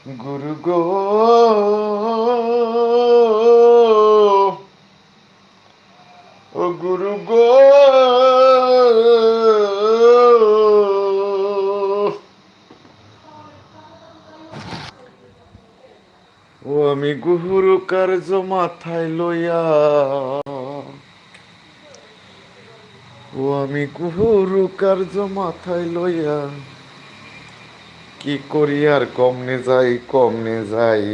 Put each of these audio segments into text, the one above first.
গুরু গো, ও গুরু গো, ও আমি গুরু কার্য মাথায় লইয়া, ও আমি গুরু কার্য মাথায় লইয়া, কি করি আর কমনে যাই কমনে যাই।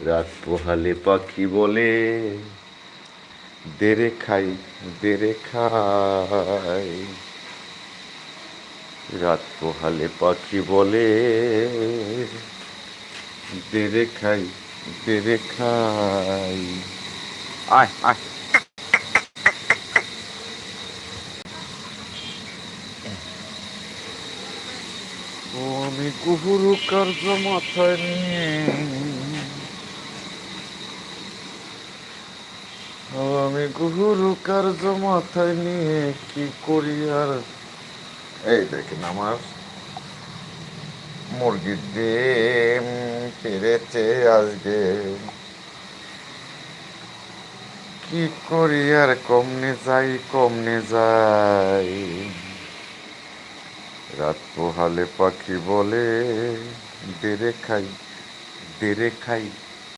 রাত পোহালে পাখি বলে দেরে খাই দেরে খাই। রাত পোহালে পাখি বলে দেরে খাই দেরে খাই। আয় আয়। ও আমি কুহুরু কার্য মাথায় নিয়ে, ও আমি কুহুরু কার্য মাথায় নিয়ে কি করি আর। এই দেখেন আমার মুরগির ডিম পেরেছে আজকে, কি করি আর কমনে যাই কমনে যাই। রাত পোহালে পাখি বলে দেরে খাই দেরে খাই।